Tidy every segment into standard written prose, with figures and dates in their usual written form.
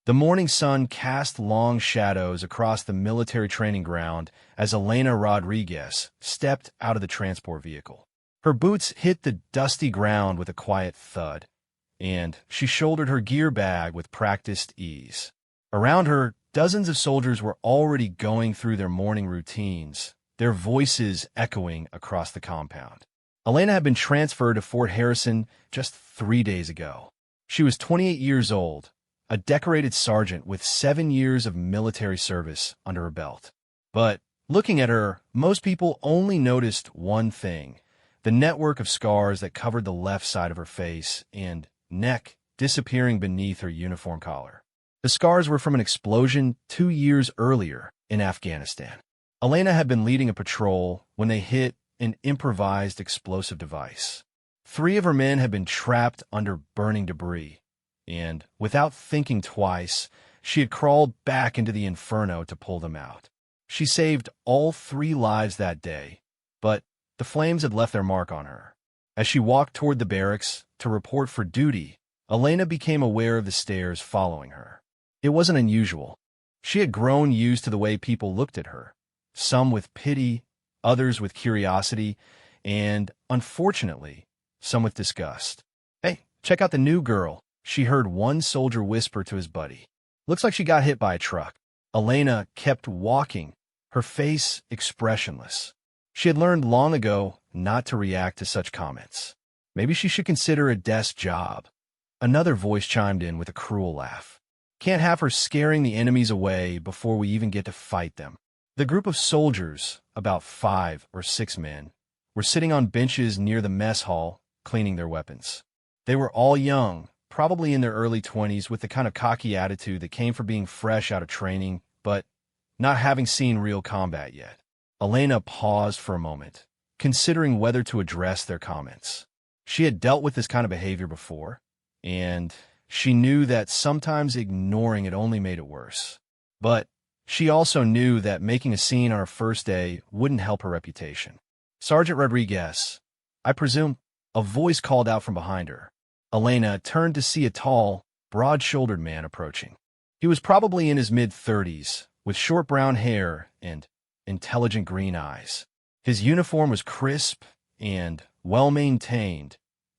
The morning sun cast long shadows across the military training ground as Elena Rodriguez stepped out of the transport vehicle. Her boots hit the dusty ground with a quiet thud, and she shouldered her gear bag with practiced ease. Around her, dozens of soldiers were already going through their morning routines, their voices echoing across the compound. Elena had been transferred to Fort Harrison just 3 days ago. She was 28 years old, a decorated sergeant with 7 years of military service under her belt. But looking at her, most people only noticed one thing: the network of scars that covered the left side of her face and neck disappearing beneath her uniform collar. The scars were from an explosion 2 years earlier in Afghanistan. Elena had been leading a patrol when they hit an improvised explosive device. 3 of her men had been trapped under burning debris, and without thinking twice, she had crawled back into the inferno to pull them out. She saved all 3 lives that day, but the flames had left their mark on her. As she walked toward the barracks to report for duty, Elena became aware of the stares following her. It wasn't unusual. She had grown used to the way people looked at her, some with pity, others with curiosity, and, unfortunately, some with disgust. "Hey, check out the new girl," she heard one soldier whisper to his buddy. "Looks like she got hit by a truck." Elena kept walking, her face expressionless. She had learned long ago not to react to such comments. Maybe she should consider a desk job. Another voice chimed in with a cruel laugh. "Can't have her scaring the enemies away before we even get to fight them." The group of soldiers, about 5 or 6 men, were sitting on benches near the mess hall, cleaning their weapons. They were all young, probably in their early 20s, with the kind of cocky attitude that came from being fresh out of training, but not having seen real combat yet. Elena paused for a moment, considering whether to address their comments. She had dealt with this kind of behavior before, and she knew that sometimes ignoring it only made it worse. But she also knew that making a scene on her first day wouldn't help her reputation. "Sergeant Rodriguez, I presume," a voice called out from behind her. Elena turned to see a tall, broad-shouldered man approaching. He was probably in his mid-30s, with short brown hair and intelligent green eyes. His uniform was crisp and well-maintained,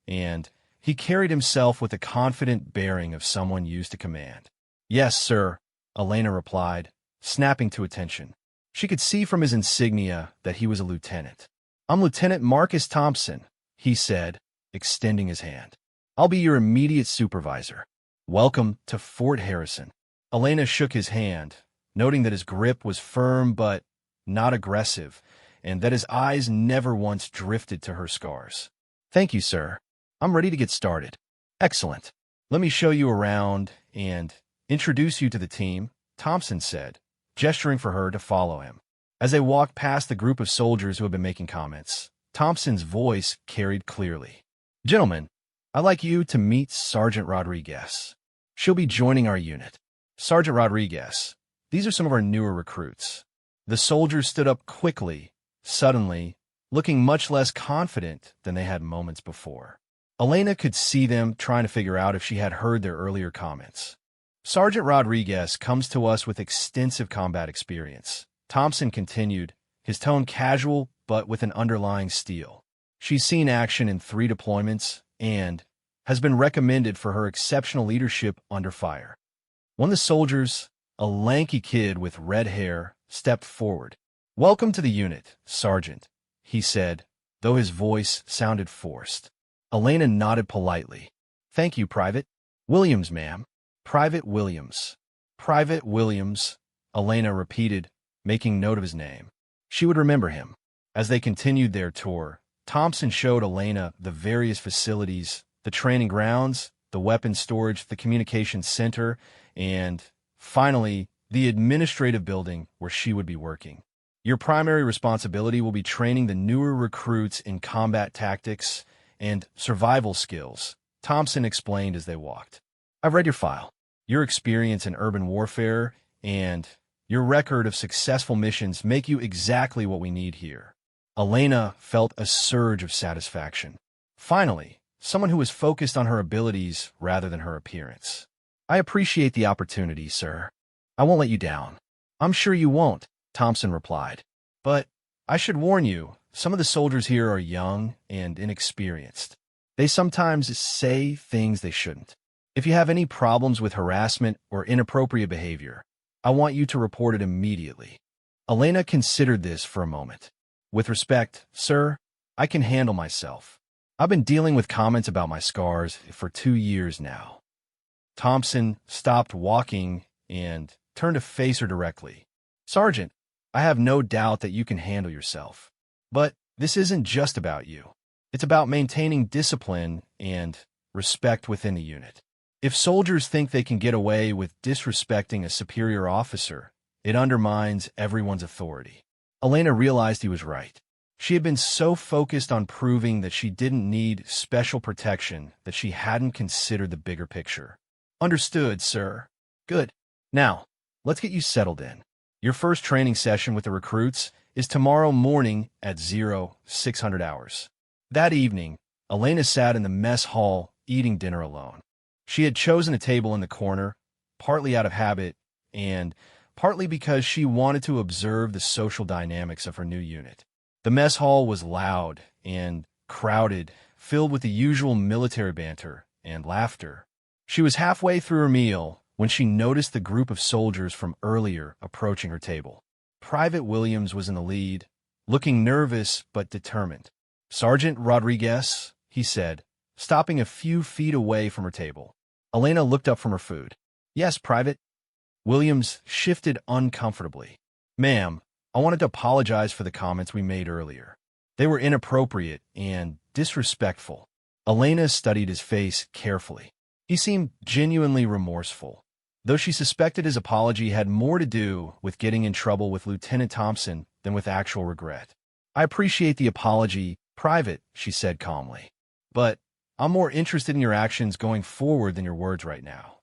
and he carried himself with the confident bearing of someone used to command. "Yes, sir," Elena replied, snapping to attention. She could see from his insignia that he was a lieutenant. "I'm Lieutenant Marcus Thompson," he said, extending his hand. "I'll be your immediate supervisor. Welcome to Fort Harrison." Elena shook his hand, noting that his grip was firm but not aggressive, and that his eyes never once drifted to her scars. "Thank you, sir. I'm ready to get started." "Excellent. Let me show you around and introduce you to the team," Thompson said, gesturing for her to follow him. As they walked past the group of soldiers who had been making comments, Thompson's voice carried clearly. "Gentlemen, I'd like you to meet Sergeant Rodriguez. She'll be joining our unit." "Sergeant Rodriguez, these are some of our newer recruits." The soldiers stood up quickly, suddenly, looking much less confident than they had moments before. Elena could see them trying to figure out if she had heard their earlier comments. "Sergeant Rodriguez comes to us with extensive combat experience," Thompson continued, his tone casual but with an underlying steel. "She's seen action in 3 deployments and has been recommended for her exceptional leadership under fire." One of the soldiers, a lanky kid with red hair, stepped forward. "Welcome to the unit, Sergeant," he said, though his voice sounded forced. Elena nodded politely. "Thank you, Private Williams, ma'am." "Private Williams." "Private Williams," Elena repeated, making note of his name. She would remember him. As they continued their tour, Thompson showed Elena the various facilities, the training grounds, the weapons storage, the communications center, and, finally, the administrative building where she would be working. "Your primary responsibility will be training the newer recruits in combat tactics and survival skills," Thompson explained as they walked. "I've read your file. Your experience in urban warfare and your record of successful missions make you exactly what we need here." Elena felt a surge of satisfaction. Finally, someone who was focused on her abilities rather than her appearance. I appreciate the opportunity, sir. I won't let you down. I'm sure you won't, Thompson replied. But I should warn you, some of the soldiers here are young and inexperienced. They sometimes say things they shouldn't. If you have any problems with harassment or inappropriate behavior, I want you to report it immediately. Elena considered this for a moment. With respect, sir, I can handle myself. I've been dealing with comments about my scars for 2 years now. Thompson stopped walking and turned to face her directly. Sergeant, I have no doubt that you can handle yourself. But this isn't just about you. It's about maintaining discipline and respect within the unit. If soldiers think they can get away with disrespecting a superior officer, it undermines everyone's authority. Elena realized he was right. She had been so focused on proving that she didn't need special protection that she hadn't considered the bigger picture. Understood, sir. Good. Now, let's get you settled in. Your first training session with the recruits is tomorrow morning at 0600 hours. That evening, Elena sat in the mess hall eating dinner alone. She had chosen a table in the corner, partly out of habit and partly because she wanted to observe the social dynamics of her new unit. The mess hall was loud and crowded, filled with the usual military banter and laughter. She was halfway through her meal when she noticed the group of soldiers from earlier approaching her table. Private Williams was in the lead, looking nervous but determined. Sergeant Rodriguez, he said, stopping a few feet away from her table. Elena looked up from her food. Yes, Private. Williams shifted uncomfortably. Ma'am, I wanted to apologize for the comments we made earlier. They were inappropriate and disrespectful. Elena studied his face carefully. He seemed genuinely remorseful, though she suspected his apology had more to do with getting in trouble with Lieutenant Thompson than with actual regret. I appreciate the apology, Private, she said calmly. But I'm more interested in your actions going forward than your words right now.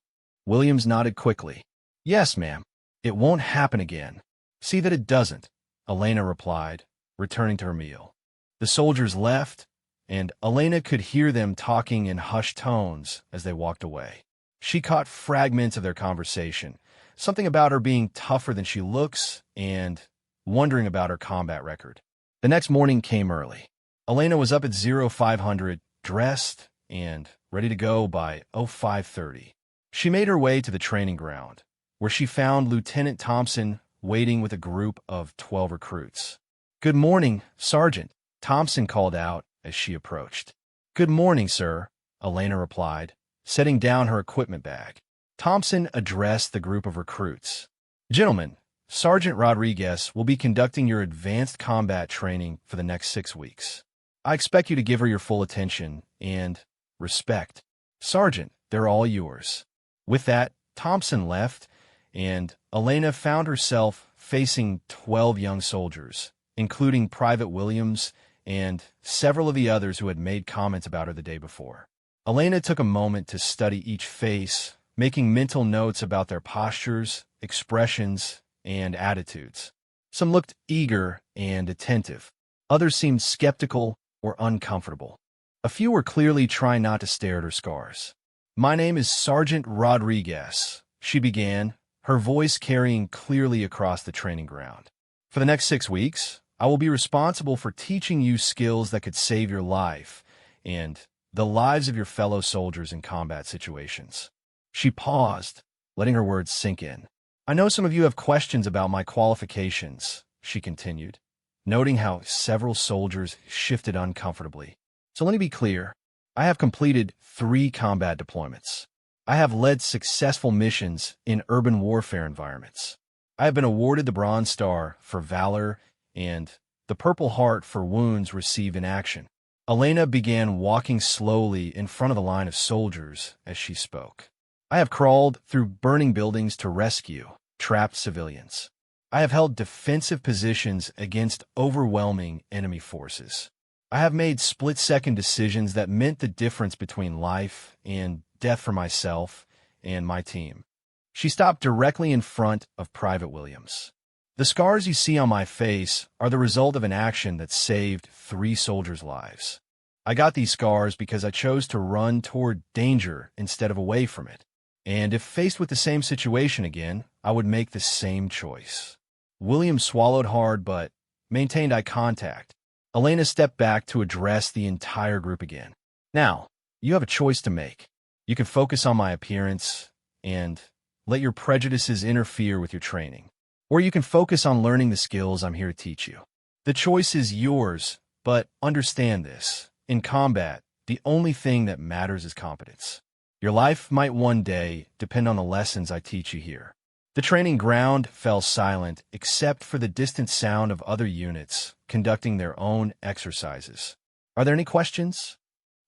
Williams nodded quickly. Yes, ma'am. It won't happen again. See that it doesn't, Elena replied, returning to her meal. The soldiers left, and Elena could hear them talking in hushed tones as they walked away. She caught fragments of their conversation, something about her being tougher than she looks and wondering about her combat record. The next morning came early. Elena was up at 0500, dressed and ready to go by 0530. She made her way to the training ground, where she found Lieutenant Thompson waiting with a group of 12 recruits. Good morning, Sergeant, Thompson called out as she approached. Good morning, sir, Elena replied, setting down her equipment bag. Thompson addressed the group of recruits. Gentlemen, Sergeant Rodriguez will be conducting your advanced combat training for the next 6 weeks. I expect you to give her your full attention and respect. Sergeant, they're all yours. With that, Thompson left, and Elena found herself facing 12 young soldiers, including Private Williams and several of the others who had made comments about her the day before. Elena took a moment to study each face, making mental notes about their postures, expressions, and attitudes. Some looked eager and attentive. Others seemed skeptical or uncomfortable. A few were clearly trying not to stare at her scars. My name is Sergeant Rodriguez, she began, her voice carrying clearly across the training ground. For the next 6 weeks, I will be responsible for teaching you skills that could save your life and the lives of your fellow soldiers in combat situations. She paused, letting her words sink in. I know some of you have questions about my qualifications, she continued, noting how several soldiers shifted uncomfortably. So let me be clear. I have completed 3 combat deployments. I have led successful missions in urban warfare environments. I have been awarded the Bronze Star for valor and the Purple Heart for wounds received in action. Elena began walking slowly in front of the line of soldiers as she spoke. I have crawled through burning buildings to rescue trapped civilians. I have held defensive positions against overwhelming enemy forces. I have made split-second decisions that meant the difference between life and death for myself and my team. She stopped directly in front of Private Williams. The scars you see on my face are the result of an action that saved 3 soldiers' lives. I got these scars because I chose to run toward danger instead of away from it. And if faced with the same situation again, I would make the same choice. William swallowed hard but maintained eye contact. Elena stepped back to address the entire group again. Now, you have a choice to make. You can focus on my appearance and let your prejudices interfere with your training. Or you can focus on learning the skills I'm here to teach you. The choice is yours, but understand this. In combat, the only thing that matters is competence. Your life might one day depend on the lessons I teach you here. The training ground fell silent except for the distant sound of other units conducting their own exercises. Are there any questions?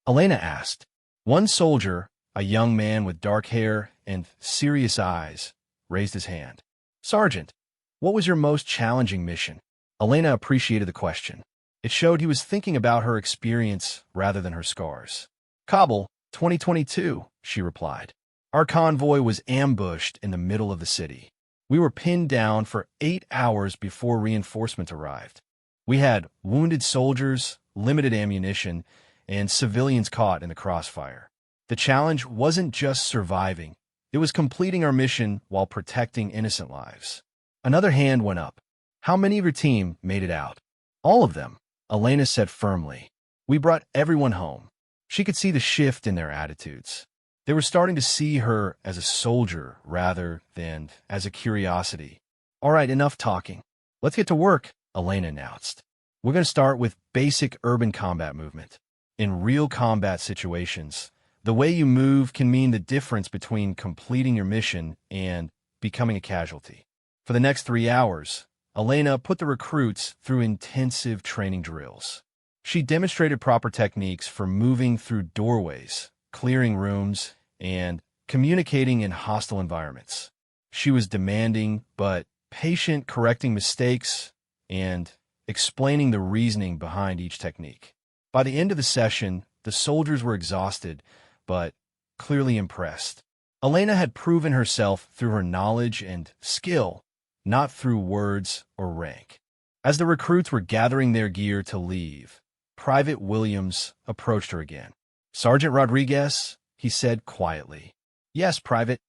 Elena asked. One soldier, a young man with dark hair and serious eyes, raised his hand. Sergeant, what was your most challenging mission? Elena appreciated the question. It showed he was thinking about her experience rather than her scars. Kabul, 2022, she replied. Our convoy was ambushed in the middle of the city. We were pinned down for 8 hours before reinforcements arrived. We had wounded soldiers, limited ammunition, and civilians caught in the crossfire. The challenge wasn't just surviving. It was completing our mission while protecting innocent lives. Another hand went up. How many of your team made it out? All of them, Elena said firmly. We brought everyone home. She could see the shift in their attitudes. They were starting to see her as a soldier rather than as a curiosity. All right, enough talking. Let's get to work, Elena announced. We're going to start with basic urban combat movement. In real combat situations, the way you move can mean the difference between completing your mission and becoming a casualty. For the next 3 hours, Elena put the recruits through intensive training drills. She demonstrated proper techniques for moving through doorways, clearing rooms, and communicating in hostile environments. She was demanding but patient, correcting mistakes and explaining the reasoning behind each technique. By the end of the session, the soldiers were exhausted but clearly impressed. Elena had proven herself through her knowledge and skill, not through words or rank. As the recruits were gathering their gear to leave, Private Williams approached her again. Sergeant Rodriguez, he said quietly. Yes, Private.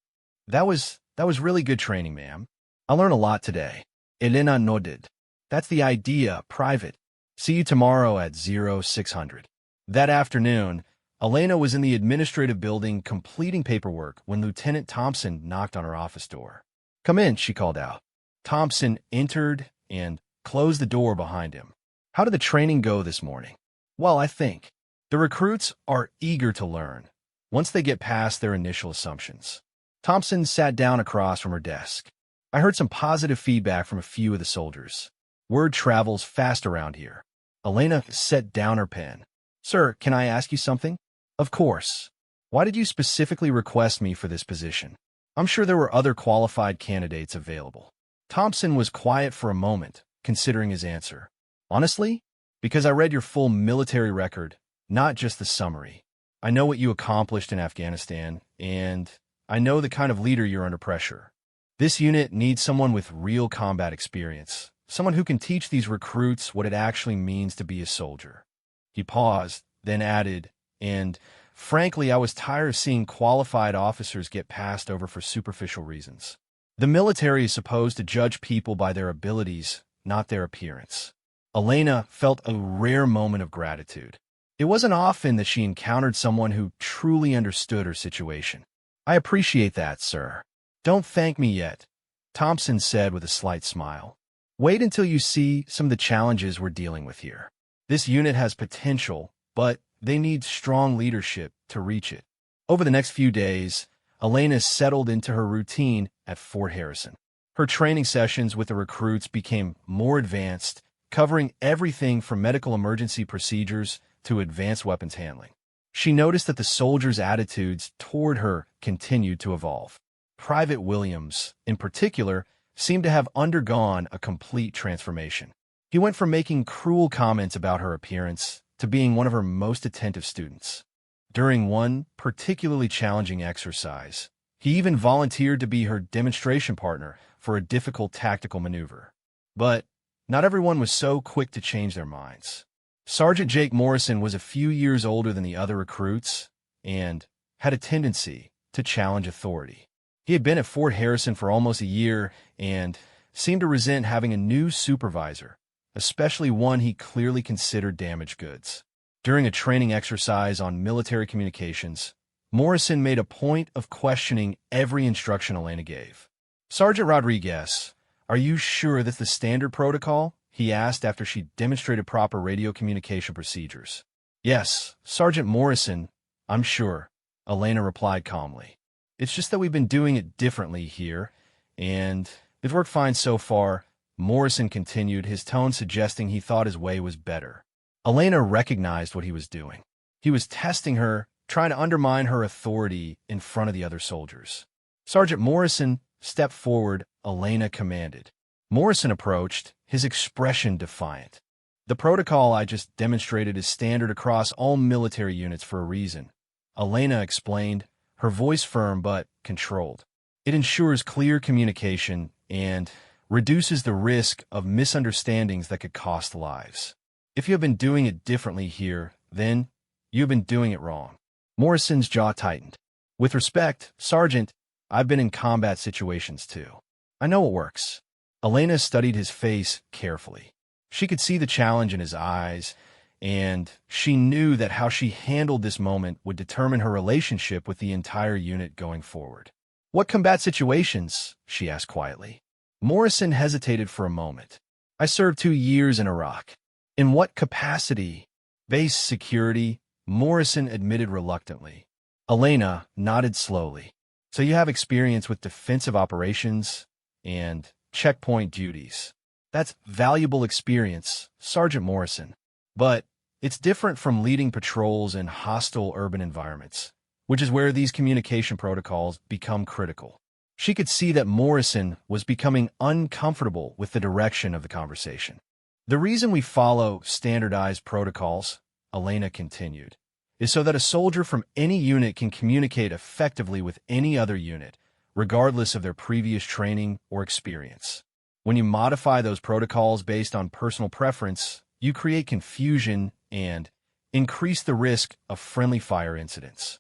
That was really good training, ma'am. I learned a lot today. Elena nodded. That's the idea, Private. See you tomorrow at 0600. That afternoon, Elena was in the administrative building completing paperwork when Lieutenant Thompson knocked on her office door. Come in, she called out. Thompson entered and closed the door behind him. How did the training go this morning? Well, I think the recruits are eager to learn once they get past their initial assumptions. Thompson sat down across from her desk. I heard some positive feedback from a few of the soldiers. Word travels fast around here. Elena set down her pen. Sir, can I ask you something? Of course. Why did you specifically request me for this position? I'm sure there were other qualified candidates available. Thompson was quiet for a moment, considering his answer. Honestly, because I read your full military record, not just the summary. I know what you accomplished in Afghanistan, and I know the kind of leader you're under pressure. This unit needs someone with real combat experience, someone who can teach these recruits what it actually means to be a soldier. He paused, then added, and frankly, I was tired of seeing qualified officers get passed over for superficial reasons. The military is supposed to judge people by their abilities, not their appearance. Elena felt a rare moment of gratitude. It wasn't often that she encountered someone who truly understood her situation. I appreciate that, sir. Don't thank me yet, Thompson said with a slight smile. Wait until you see some of the challenges we're dealing with here. This unit has potential, but they need strong leadership to reach it. Over the next few days, Elena settled into her routine at Fort Harrison. Her training sessions with the recruits became more advanced, covering everything from medical emergency procedures to advanced weapons handling. She noticed that the soldiers' attitudes toward her continued to evolve. Private Williams, in particular, seemed to have undergone a complete transformation. He went from making cruel comments about her appearance to being one of her most attentive students. During one particularly challenging exercise, he even volunteered to be her demonstration partner for a difficult tactical maneuver. But not everyone was so quick to change their minds. Sergeant Jake Morrison was a few years older than the other recruits and had a tendency, to challenge authority. He had been at Fort Harrison for almost a year and seemed to resent having a new supervisor, especially one he clearly considered damaged goods. During a training exercise on military communications, Morrison made a point of questioning every instruction Elena gave. "Sergeant Rodriguez, are you sure that's the standard protocol?" he asked after she demonstrated proper radio communication procedures. "Yes, Sergeant Morrison, I'm sure," Elena replied calmly. "It's just that we've been doing it differently here, and it's worked fine so far," Morrison continued, his tone suggesting he thought his way was better. Elena recognized what he was doing. He was testing her, trying to undermine her authority in front of the other soldiers. "Sergeant Morrison, step forward," Elena commanded. Morrison approached, his expression defiant. "The protocol I just demonstrated is standard across all military units for a reason," Elena explained, her voice firm but controlled. "It ensures clear communication and reduces the risk of misunderstandings that could cost lives. If you have been doing it differently here, then you have been doing it wrong." Morrison's jaw tightened. "With respect, Sergeant, I've been in combat situations too. I know what works." Elena studied his face carefully. She could see the challenge in his eyes, and she knew that how she handled this moment would determine her relationship with the entire unit going forward. "What combat situations?" she asked quietly. Morrison hesitated for a moment. "I served 2 years in Iraq." "In what capacity?" "Base security," Morrison admitted reluctantly. Elena nodded slowly. "So you have experience with defensive operations and checkpoint duties. That's valuable experience, Sergeant Morrison. But it's different from leading patrols in hostile urban environments, which is where these communication protocols become critical." She could see that Morrison was becoming uncomfortable with the direction of the conversation. "The reason we follow standardized protocols," Elena continued, "is so that a soldier from any unit can communicate effectively with any other unit, regardless of their previous training or experience. When you modify those protocols based on personal preference, you create confusion and increase the risk of friendly fire incidents."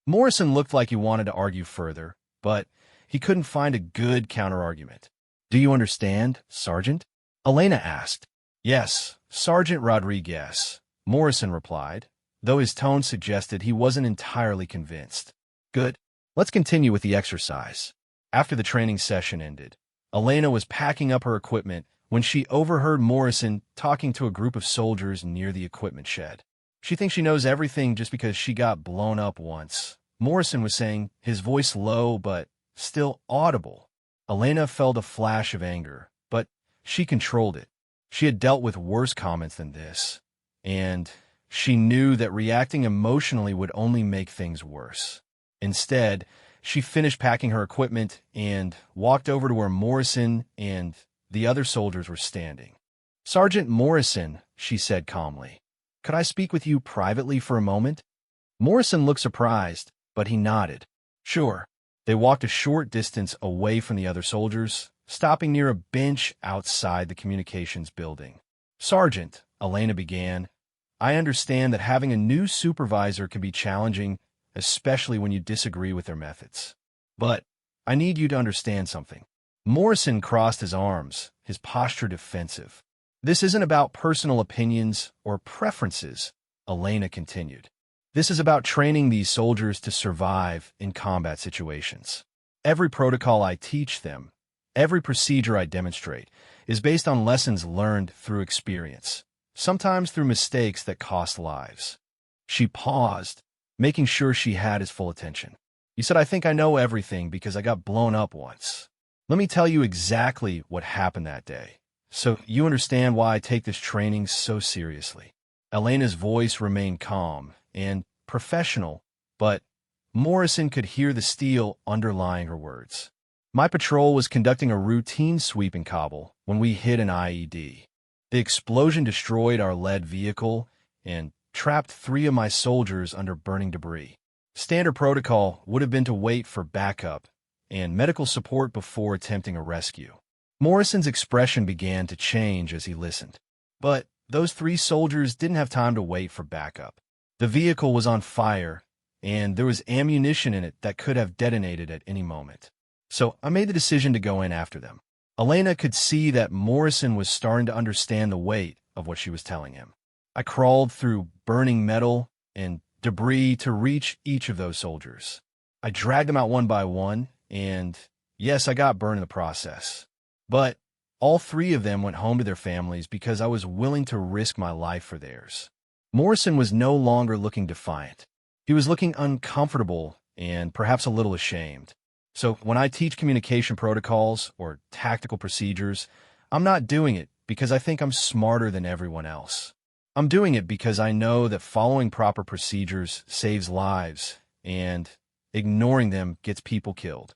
Morrison looked like he wanted to argue further, but he couldn't find a good counterargument. "Do you understand, Sergeant?" Elena asked. "Yes, Sergeant Rodriguez," Morrison replied, though his tone suggested he wasn't entirely convinced. "Good. Let's continue with the exercise." After the training session ended, Elena was packing up her equipment when she overheard Morrison talking to a group of soldiers near the equipment shed. "She thinks she knows everything just because she got blown up once," Morrison was saying, his voice low but still audible. Elena felt a flash of anger, but she controlled it. She had dealt with worse comments than this, and she knew that reacting emotionally would only make things worse. Instead, she finished packing her equipment and walked over to where Morrison and the other soldiers were standing. "Sergeant Morrison," she said calmly, "could I speak with you privately for a moment?" Morrison looked surprised, but he nodded. "Sure." They walked a short distance away from the other soldiers, stopping near a bench outside the communications building. "Sergeant," Elena began, "I understand that having a new supervisor can be challenging, especially when you disagree with their methods. But I need you to understand something." Morrison crossed his arms, his posture defensive. "This isn't about personal opinions or preferences," Elena continued. "This is about training these soldiers to survive in combat situations. Every protocol I teach them, every procedure I demonstrate, is based on lessons learned through experience, sometimes through mistakes that cost lives." She paused, making sure she had his full attention. "You said I think I know everything because I got blown up once. Let me tell you exactly what happened that day, so you understand why I take this training so seriously." Elena's voice remained calm and professional, but Morrison could hear the steel underlying her words. "My patrol was conducting a routine sweep in Kabul when we hit an IED. The explosion destroyed our lead vehicle and trapped 3 of my soldiers under burning debris. Standard protocol would have been to wait for backup and medical support before attempting a rescue." Morrison's expression began to change as he listened. But those 3 soldiers didn't have time to wait for backup. The vehicle was on fire, and there was ammunition in it that could have detonated at any moment. So I made the decision to go in after them. Elena could see that Morrison was starting to understand the weight of what she was telling him. I crawled through burning metal and debris to reach each of those soldiers. I dragged them out one by one, and yes, I got burned in the process. But all 3 of them went home to their families because I was willing to risk my life for theirs. Morrison was no longer looking defiant. He was looking uncomfortable and perhaps a little ashamed. So when I teach communication protocols or tactical procedures, I'm not doing it because I think I'm smarter than everyone else. I'm doing it because I know that following proper procedures saves lives, and ignoring them gets people killed.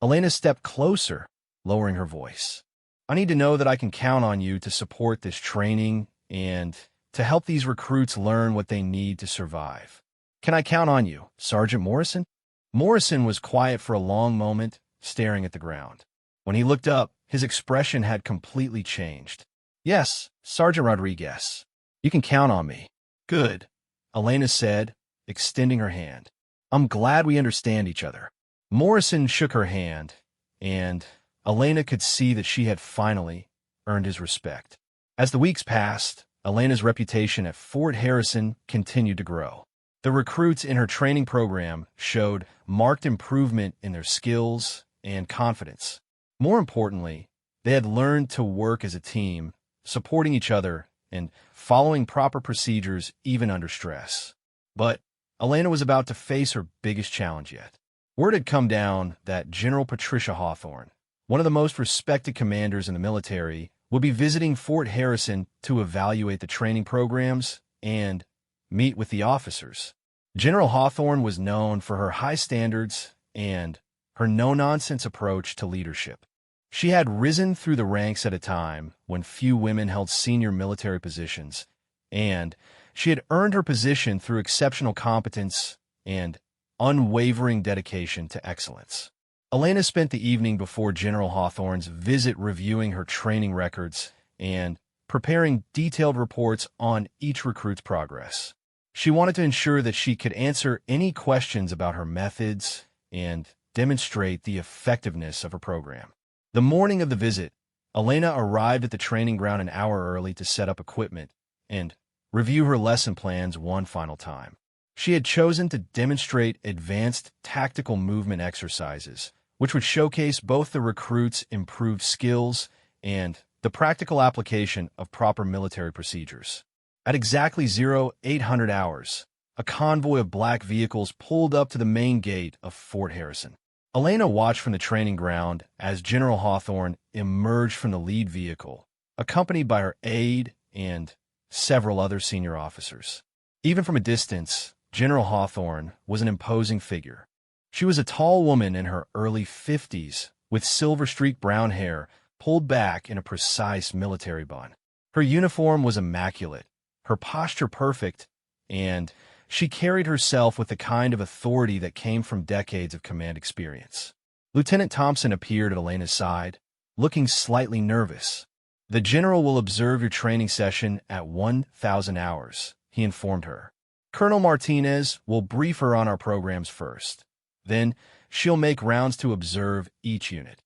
Elena stepped closer, lowering her voice. I need to know that I can count on you to support this training and to help these recruits learn what they need to survive. Can I count on you, Sergeant Morrison? Morrison was quiet for a long moment, staring at the ground. When he looked up, his expression had completely changed. Yes, Sergeant Rodriguez. You can count on me. Good, Elena said, extending her hand. I'm glad we understand each other. Morrison shook her hand, and Elena could see that she had finally earned his respect. As the weeks passed, Elena's reputation at Fort Harrison continued to grow. The recruits in her training program showed marked improvement in their skills and confidence. More importantly, they had learned to work as a team, supporting each other and following proper procedures even under stress. But Elena was about to face her biggest challenge yet. Word had come down that General Patricia Hawthorne, one of the most respected commanders in the military, would be visiting Fort Harrison to evaluate the training programs and meet with the officers. General Hawthorne was known for her high standards and her no-nonsense approach to leadership. She had risen through the ranks at a time when few women held senior military positions, and she had earned her position through exceptional competence and unwavering dedication to excellence. Elena spent the evening before General Hawthorne's visit reviewing her training records and preparing detailed reports on each recruit's progress. She wanted to ensure that she could answer any questions about her methods and demonstrate the effectiveness of her program. The morning of the visit, Elena arrived at the training ground an hour early to set up equipment and review her lesson plans one final time. She had chosen to demonstrate advanced tactical movement exercises, which would showcase both the recruits' improved skills and the practical application of proper military procedures. At exactly 0800 hours, a convoy of black vehicles pulled up to the main gate of Fort Harrison. Elena watched from the training ground as General Hawthorne emerged from the lead vehicle, accompanied by her aide and several other senior officers. Even from a distance, General Hawthorne was an imposing figure. She was a tall woman in her early 50s, with silver-streaked brown hair pulled back in a precise military bun. Her uniform was immaculate, her posture perfect, and she carried herself with the kind of authority that came from decades of command experience. Lieutenant Thompson appeared at Elena's side, looking slightly nervous. "The general will observe your training session at 1,000 hours, he informed her. "Colonel Martinez will brief her on our programs first. Then she'll make rounds to observe each unit."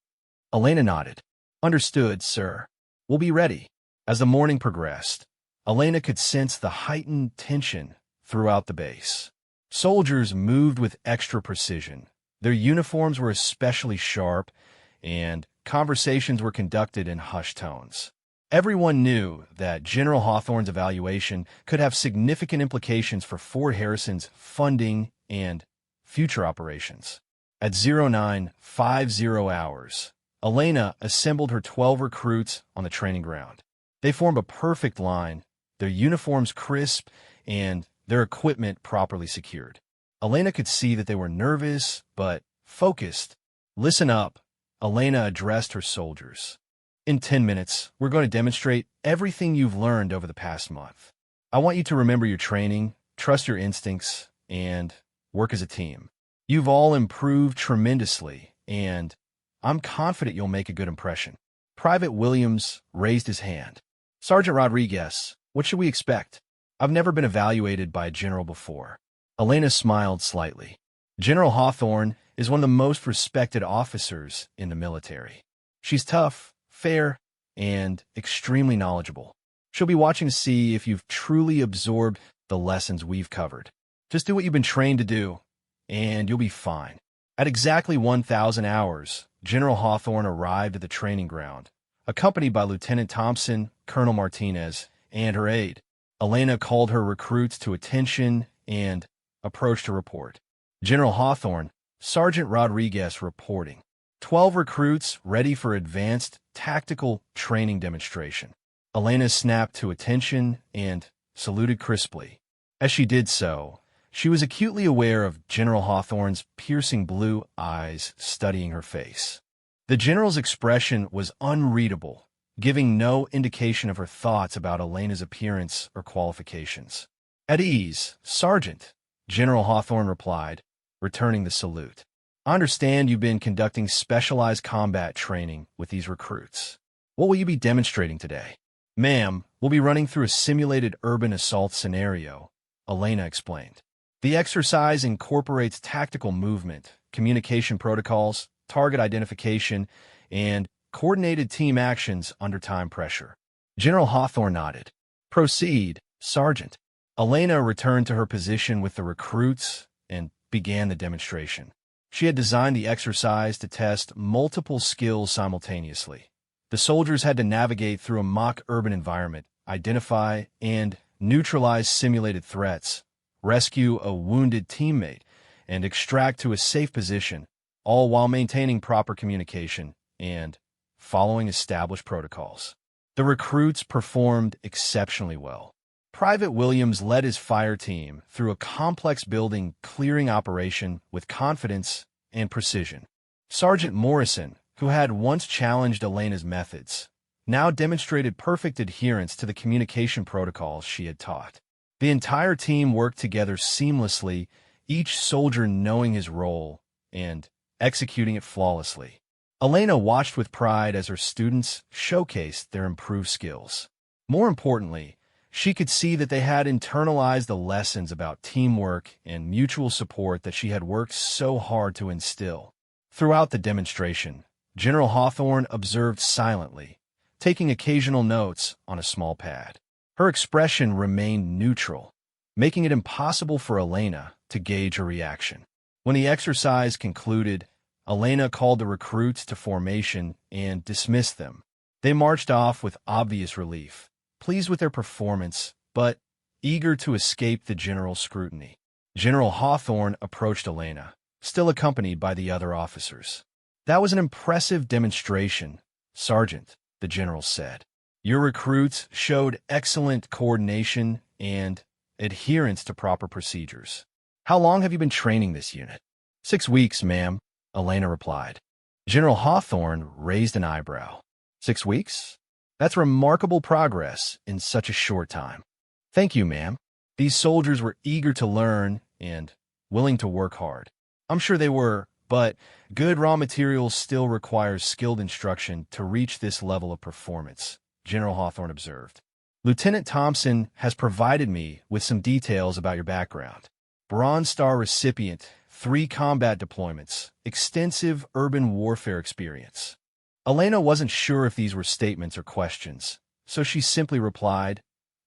Elena nodded. "Understood, sir. We'll be ready." As the morning progressed, Elena could sense the heightened tension throughout the base. Soldiers moved with extra precision. Their uniforms were especially sharp, and conversations were conducted in hushed tones. Everyone knew that General Hawthorne's evaluation could have significant implications for Fort Harrison's funding and future operations. At 0950 hours, Elena assembled her 12 recruits on the training ground. They formed a perfect line, their uniforms crisp and their equipment properly secured. Elena could see that they were nervous, but focused. "Listen up," Elena addressed her soldiers. "In 10 minutes, we're going to demonstrate everything you've learned over the past month. I want you to remember your training, trust your instincts, and work as a team. You've all improved tremendously, and I'm confident you'll make a good impression." Private Williams raised his hand. "Sergeant Rodriguez, what should we expect? I've never been evaluated by a general before." Elena smiled slightly. General Hawthorne is one of the most respected officers in the military. She's tough, fair, and extremely knowledgeable. She'll be watching to see if you've truly absorbed the lessons we've covered. Just do what you've been trained to do, and you'll be fine. At exactly 1,000 hours, General Hawthorne arrived at the training ground, accompanied by Lieutenant Thompson, Colonel Martinez, and her aide. Elena called her recruits to attention and approached to report. General Hawthorne, Sergeant Rodriguez reporting. 12 recruits ready for advanced tactical training demonstration. Elena snapped to attention and saluted crisply. As she did so, she was acutely aware of General Hawthorne's piercing blue eyes studying her face. The general's expression was unreadable, giving no indication of her thoughts about Elena's appearance or qualifications. At ease, Sergeant, General Hawthorne replied, returning the salute. I understand you've been conducting specialized combat training with these recruits. What will you be demonstrating today? Ma'am, we'll be running through a simulated urban assault scenario, Elena explained. The exercise incorporates tactical movement, communication protocols, target identification, and coordinated team actions under time pressure. General Hawthorne nodded. Proceed, Sergeant. Elena returned to her position with the recruits and began the demonstration. She had designed the exercise to test multiple skills simultaneously. The soldiers had to navigate through a mock urban environment, identify and neutralize simulated threats, rescue a wounded teammate, and extract to a safe position, all while maintaining proper communication and following established protocols. The recruits performed exceptionally well. Private Williams led his fire team through a complex building clearing operation with confidence and precision. Sergeant Morrison, who had once challenged Elena's methods, now demonstrated perfect adherence to the communication protocols she had taught. The entire team worked together seamlessly, each soldier knowing his role and executing it flawlessly. Elena watched with pride as her students showcased their improved skills. More importantly, she could see that they had internalized the lessons about teamwork and mutual support that she had worked so hard to instill. Throughout the demonstration, General Hawthorne observed silently, taking occasional notes on a small pad. Her expression remained neutral, making it impossible for Elena to gauge her reaction. When the exercise concluded, Elena called the recruits to formation and dismissed them. They marched off with obvious relief, pleased with their performance, but eager to escape the general's scrutiny. General Hawthorne approached Elena, still accompanied by the other officers. That was an impressive demonstration, Sergeant, the general said. Your recruits showed excellent coordination and adherence to proper procedures. How long have you been training this unit? 6 weeks, ma'am, Elena replied. General Hawthorne raised an eyebrow. 6 weeks? That's remarkable progress in such a short time. Thank you, ma'am. These soldiers were eager to learn and willing to work hard. I'm sure they were, but good raw materials still requires skilled instruction to reach this level of performance, General Hawthorne observed. Lieutenant Thompson has provided me with some details about your background. Bronze Star recipient, 3 combat deployments, extensive urban warfare experience. Elena wasn't sure if these were statements or questions, so she simply replied,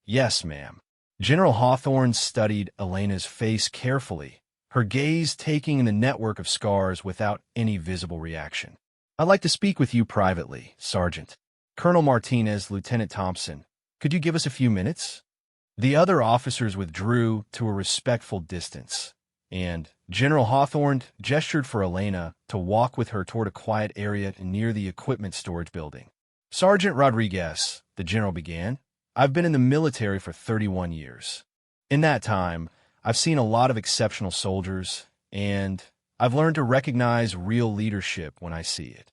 Yes, ma'am. General Hawthorne studied Elena's face carefully, her gaze taking in the network of scars without any visible reaction. I'd like to speak with you privately, Sergeant. Colonel Martinez, Lieutenant Thompson, could you give us a few minutes? The other officers withdrew to a respectful distance, and General Hawthorne gestured for Elena to walk with her toward a quiet area near the equipment storage building. Sergeant Rodriguez, the general began, I've been in the military for 31 years. In that time, I've seen a lot of exceptional soldiers, and I've learned to recognize real leadership when I see it.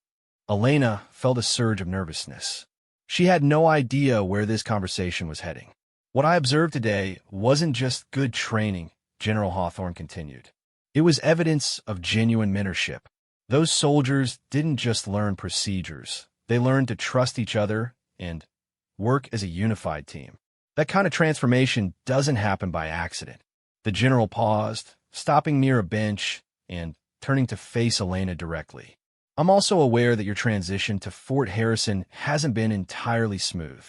Elena felt a surge of nervousness. She had no idea where this conversation was heading. What I observed today wasn't just good training, General Hawthorne continued. It was evidence of genuine mentorship. Those soldiers didn't just learn procedures. They learned to trust each other and work as a unified team. That kind of transformation doesn't happen by accident. The general paused, stopping near a bench and turning to face Elena directly. I'm also aware that your transition to Fort Harrison hasn't been entirely smooth.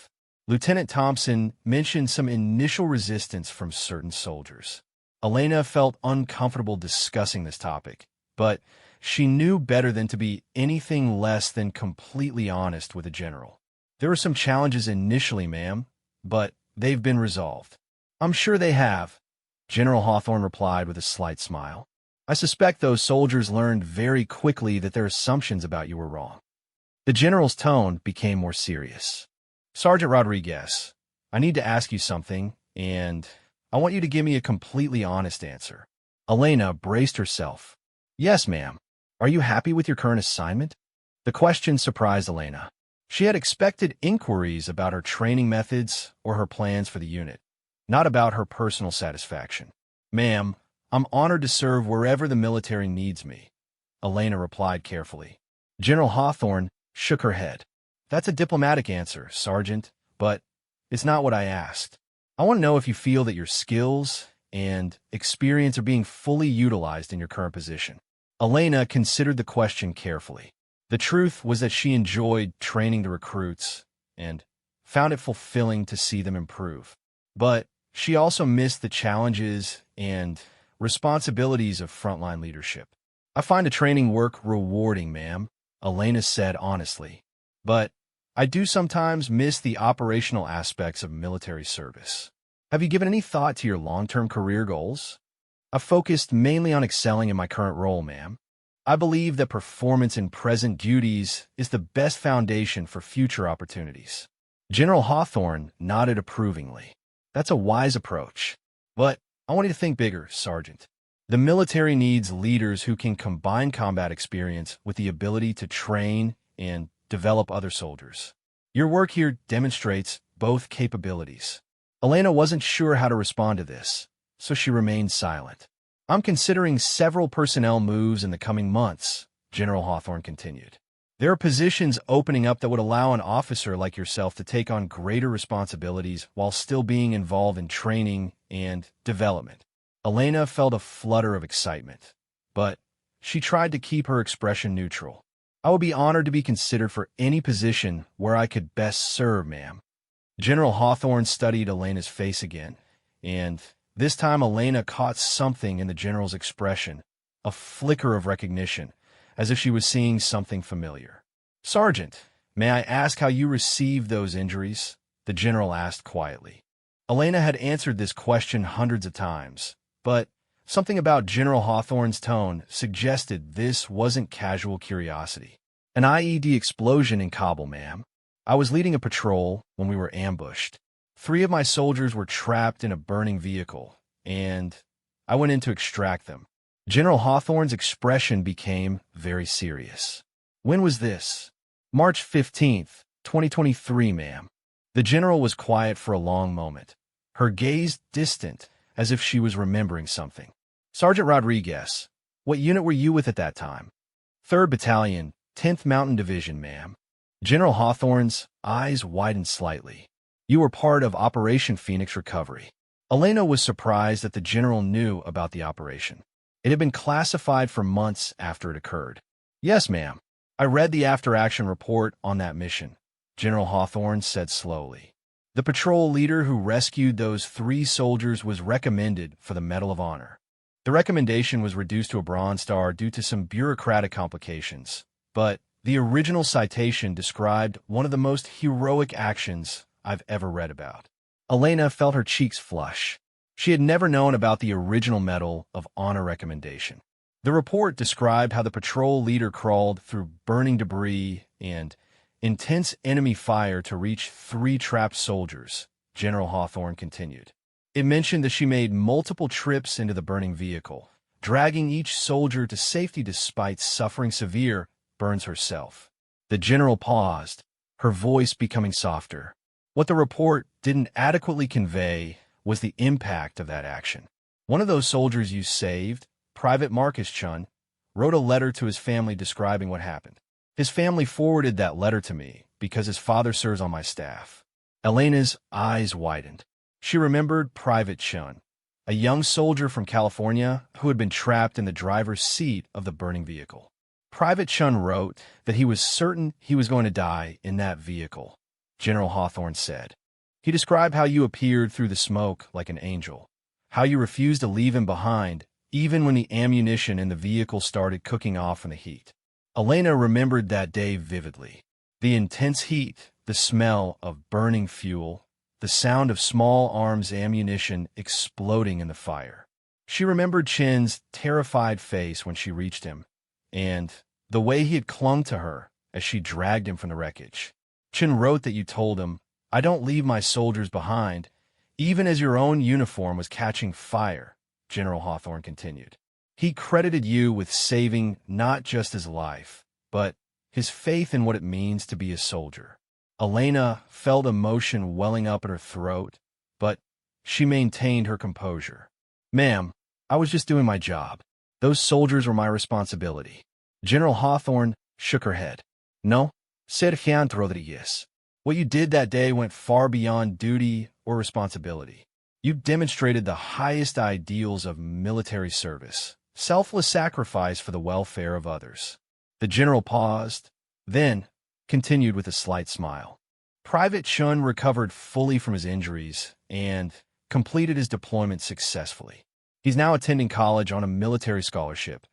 Lieutenant Thompson mentioned some initial resistance from certain soldiers. Elena felt uncomfortable discussing this topic, but she knew better than to be anything less than completely honest with the general. There were some challenges initially, ma'am, but they've been resolved. I'm sure they have, General Hawthorne replied with a slight smile. I suspect those soldiers learned very quickly that their assumptions about you were wrong. The general's tone became more serious. Sergeant Rodriguez, I need to ask you something, and I want you to give me a completely honest answer. Elena braced herself. Yes, ma'am. Are you happy with your current assignment? The question surprised Elena. She had expected inquiries about her training methods or her plans for the unit, not about her personal satisfaction. Ma'am, I'm honored to serve wherever the military needs me, Elena replied carefully. General Hawthorne shook her head. That's a diplomatic answer, Sergeant, but it's not what I asked. I want to know if you feel that your skills and experience are being fully utilized in your current position. Elena considered the question carefully. The truth was that she enjoyed training the recruits and found it fulfilling to see them improve. But she also missed the challenges and responsibilities of frontline leadership. I find the training work rewarding, ma'am, Elena said honestly. But I do sometimes miss the operational aspects of military service. Have you given any thought to your long-term career goals? I've focused mainly on excelling in my current role, ma'am. I believe that performance in present duties is the best foundation for future opportunities. General Hawthorne nodded approvingly. That's a wise approach. But I want you to think bigger, Sergeant. The military needs leaders who can combine combat experience with the ability to train and develop other soldiers. Your work here demonstrates both capabilities. Elena wasn't sure how to respond to this, so she remained silent. I'm considering several personnel moves in the coming months, General Hawthorne continued. There are positions opening up that would allow an officer like yourself to take on greater responsibilities while still being involved in training and development. Elena felt a flutter of excitement, but she tried to keep her expression neutral. I would be honored to be considered for any position where I could best serve, ma'am. General Hawthorne studied Elena's face again, and this time Elena caught something in the general's expression, a flicker of recognition, as if she was seeing something familiar. Sergeant, may I ask how you received those injuries? The general asked quietly. Elena had answered this question hundreds of times, but something about General Hawthorne's tone suggested this wasn't casual curiosity. An IED explosion in Kabul, ma'am. I was leading a patrol when we were ambushed. 3 of my soldiers were trapped in a burning vehicle, and I went in to extract them. General Hawthorne's expression became very serious. When was this? March 15th, 2023, ma'am. The general was quiet for a long moment, her gaze distant, as if she was remembering something. Sergeant Rodriguez, what unit were you with at that time? 3rd Battalion, 10th Mountain Division, ma'am. General Hawthorne's eyes widened slightly. You were part of Operation Phoenix Recovery. Elena was surprised that the general knew about the operation. It had been classified for months after it occurred. Yes, ma'am. I read the after-action report on that mission, General Hawthorne said slowly. The patrol leader who rescued those 3 soldiers was recommended for the Medal of Honor. The recommendation was reduced to a Bronze Star due to some bureaucratic complications, but the original citation described one of the most heroic actions I've ever read about. Elena felt her cheeks flush. She had never known about the original Medal of Honor recommendation. The report described how the patrol leader crawled through burning debris and intense enemy fire to reach 3 trapped soldiers, General Hawthorne continued. It mentioned that she made multiple trips into the burning vehicle, dragging each soldier to safety despite suffering severe burns herself. The general paused, her voice becoming softer. What the report didn't adequately convey was the impact of that action. One of those soldiers you saved, Private Marcus Chun, wrote a letter to his family describing what happened. His family forwarded that letter to me because his father serves on my staff. Elena's eyes widened. She remembered Private Chun, a young soldier from California who had been trapped in the driver's seat of the burning vehicle. Private Chun wrote that he was certain he was going to die in that vehicle, General Hawthorne said. He described how you appeared through the smoke like an angel, how you refused to leave him behind even when the ammunition in the vehicle started cooking off in the heat. Elena remembered that day vividly. The intense heat, the smell of burning fuel, the sound of small arms ammunition exploding in the fire. She remembered Chin's terrified face when she reached him, and the way he had clung to her as she dragged him from the wreckage. Chin wrote that you told him, "I don't leave my soldiers behind, even as your own uniform was catching fire," General Hawthorne continued. He credited you with saving not just his life, but his faith in what it means to be a soldier. Elena felt emotion welling up in her throat, but she maintained her composure. "Ma'am, I was just doing my job. Those soldiers were my responsibility." General Hawthorne shook her head. "No, Sergeant Rodriguez. What you did that day went far beyond duty or responsibility. You demonstrated the highest ideals of military service, selfless sacrifice for the welfare of others." The general paused, then continued with a slight smile. Private Chun recovered fully from his injuries and completed his deployment successfully. He's now attending college on a military scholarship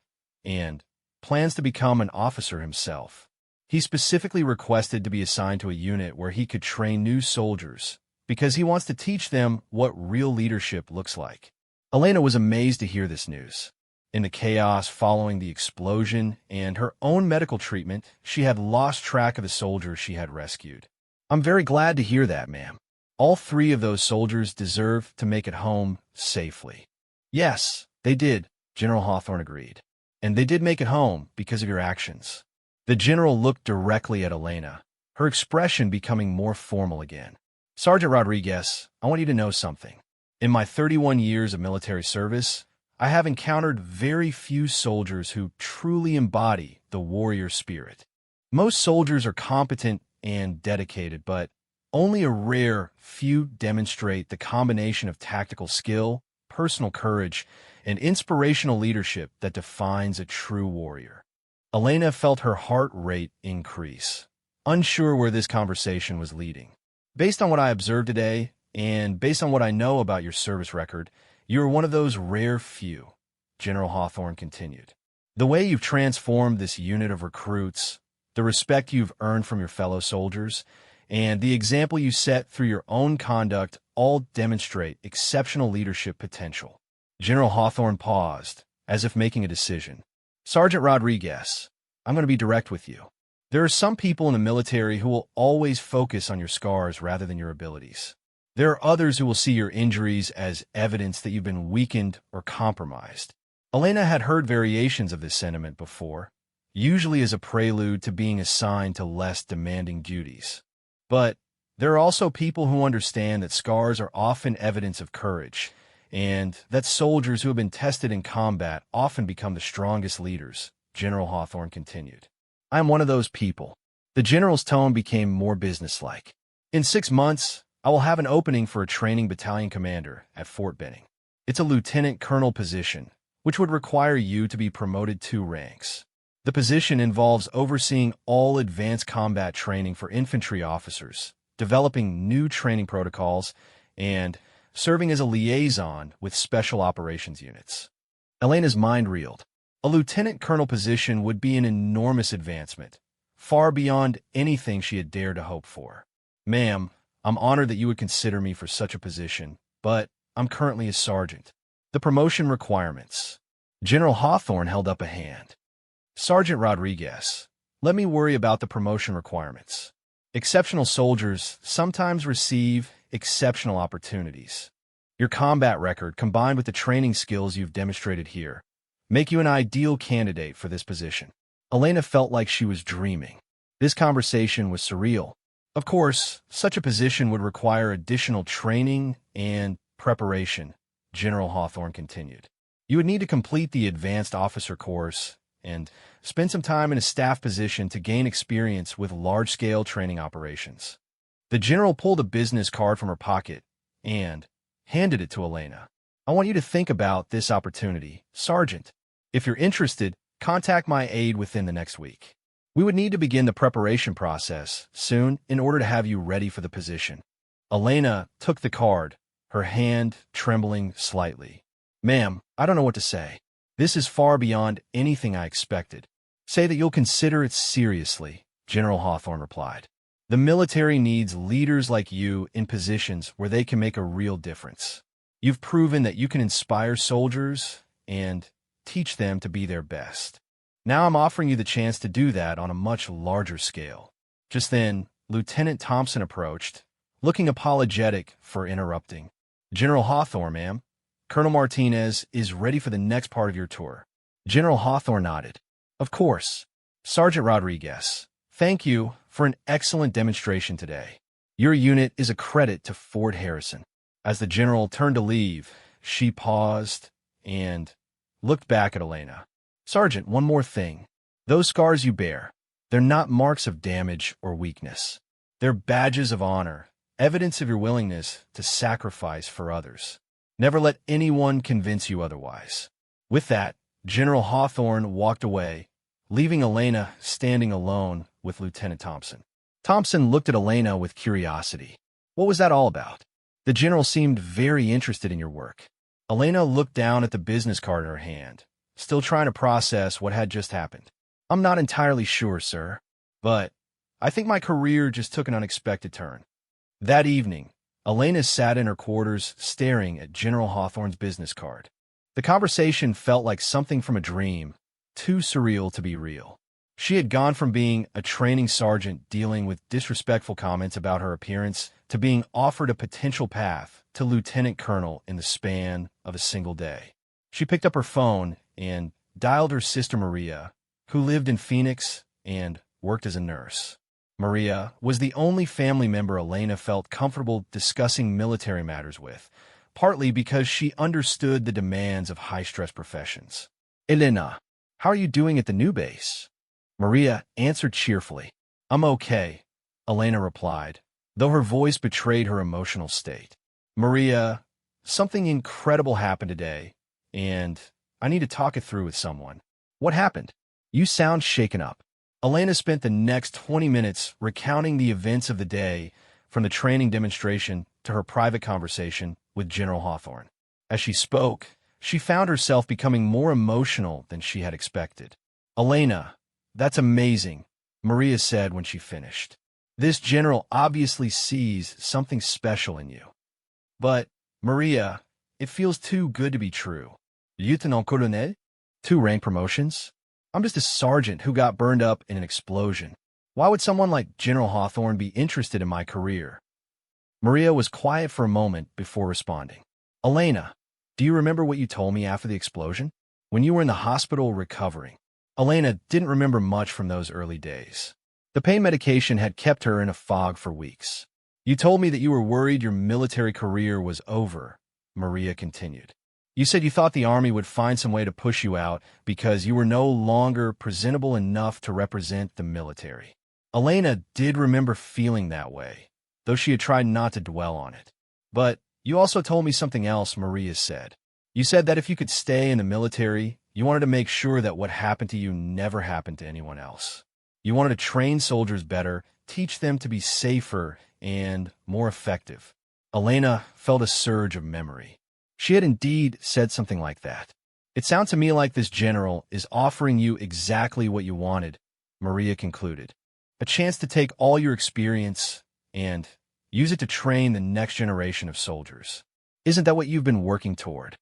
and plans to become an officer himself. He specifically requested to be assigned to a unit where he could train new soldiers because he wants to teach them what real leadership looks like. Elena was amazed to hear this news. In the chaos following the explosion and her own medical treatment, she had lost track of the soldiers she had rescued. "I'm very glad to hear that, ma'am. All 3 of those soldiers deserve to make it home safely." "Yes, they did," General Hawthorne agreed. "And they did make it home because of your actions." The general looked directly at Elena, her expression becoming more formal again. "Sergeant Rodriguez, I want you to know something. In my 31 years of military service, I have encountered very few soldiers who truly embody the warrior spirit. Most soldiers are competent and dedicated, but only a rare few demonstrate the combination of tactical skill, personal courage, and inspirational leadership that defines a true warrior." Elena felt her heart rate increase, unsure where this conversation was leading. "Based on what I observed today, and based on what I know about your service record, you are one of those rare few," General Hawthorne continued. "The way you've transformed this unit of recruits, the respect you've earned from your fellow soldiers, and the example you set through your own conduct all demonstrate exceptional leadership potential." General Hawthorne paused, as if making a decision. "Sergeant Rodriguez, I'm going to be direct with you. There are some people in the military who will always focus on your scars rather than your abilities. There are others who will see your injuries as evidence that you've been weakened or compromised." Elena had heard variations of this sentiment before, usually as a prelude to being assigned to less demanding duties. But there are also people who understand that scars are often evidence of courage, and that soldiers who have been tested in combat often become the strongest leaders, General Hawthorne continued. "I am one of those people." The general's tone became more businesslike. "In 6 months, I will have an opening for a training battalion commander at Fort Benning. It's a lieutenant colonel position, which would require you to be promoted 2 ranks. The position involves overseeing all advanced combat training for infantry officers, developing new training protocols, and serving as a liaison with special operations units." Elena's mind reeled. A lieutenant colonel position would be an enormous advancement, far beyond anything she had dared to hope for. "Ma'am, I'm honored that you would consider me for such a position, but I'm currently a sergeant." The promotion requirements. General Hawthorne held up a hand. "Sergeant Rodriguez, let me worry about the promotion requirements. Exceptional soldiers sometimes receive exceptional opportunities. Your combat record, combined with the training skills you've demonstrated here, make you an ideal candidate for this position." Elena felt like she was dreaming. This conversation was surreal. Of course, such a position would require additional training and preparation, General Hawthorne continued. "You would need to complete the advanced officer course and spend some time in a staff position to gain experience with large-scale training operations." The general pulled a business card from her pocket and handed it to Elena. I want you to think about this opportunity, Sergeant. If you're interested, contact my aide within the next week. We would need to begin the preparation process soon in order to have you ready for the position." Elena took the card, her hand trembling slightly. "Ma'am, I don't know what to say. This is far beyond anything I expected." "Say that you'll consider it seriously," General Hawthorne replied. "The military needs leaders like you in positions where they can make a real difference. You've proven that you can inspire soldiers and teach them to be their best. Now I'm offering you the chance to do that on a much larger scale." Just then, Lieutenant Thompson approached, looking apologetic for interrupting. "General Hawthorne, ma'am, Colonel Martinez is ready for the next part of your tour." General Hawthorne nodded. "Of course. Sergeant Rodriguez, thank you for an excellent demonstration today. Your unit is a credit to Fort Harrison." As the general turned to leave, she paused and looked back at Elena. "Sergeant, one more thing. Those scars you bear, they're not marks of damage or weakness. They're badges of honor, evidence of your willingness to sacrifice for others. Never let anyone convince you otherwise." With that, General Hawthorne walked away, leaving Elena standing alone with Lieutenant Thompson. Thompson looked at Elena with curiosity. "What was that all about? The general seemed very interested in your work." Elena looked down at the business card in her hand, still trying to process what had just happened. "I'm not entirely sure, sir, but I think my career just took an unexpected turn." That evening, Elena sat in her quarters staring at General Hawthorne's business card. The conversation felt like something from a dream, too surreal to be real. She had gone from being a training sergeant dealing with disrespectful comments about her appearance to being offered a potential path to lieutenant colonel in the span of a single day. She picked up her phone and dialed her sister Maria, who lived in Phoenix and worked as a nurse. Maria was the only family member Elena felt comfortable discussing military matters with, partly because she understood the demands of high-stress professions. "Elena, how are you doing at the new base?" Maria answered cheerfully. "I'm okay," Elena replied, though her voice betrayed her emotional state. "Maria, something incredible happened today, and I need to talk it through with someone." "What happened? You sound shaken up." Elena spent the next 20 minutes recounting the events of the day, from the training demonstration to her private conversation with General Hawthorne. As she spoke, she found herself becoming more emotional than she had expected. "Elena, that's amazing," Maria said when she finished. "This general obviously sees something special in you. But, Maria, it feels too good to be true. Lieutenant Colonel? 2 rank promotions? I'm just a sergeant who got burned up in an explosion. Why would someone like General Hawthorne be interested in my career?" Maria was quiet for a moment before responding. "Elena, do you remember what you told me after the explosion? When you were in the hospital recovering?" Elena didn't remember much from those early days. The pain medication had kept her in a fog for weeks. "You told me that you were worried your military career was over," Maria continued. "You said you thought the Army would find some way to push you out because you were no longer presentable enough to represent the military." Elena did remember feeling that way, though she had tried not to dwell on it. "But you also told me something else," Maria said. "You said that if you could stay in the military, you wanted to make sure that what happened to you never happened to anyone else. You wanted to train soldiers better, teach them to be safer and more effective." Elena felt a surge of memory. She had indeed said something like that. "It sounds to me like this general is offering you exactly what you wanted," Maria concluded. "A chance to take all your experience and use it to train the next generation of soldiers. Isn't that what you've been working toward?"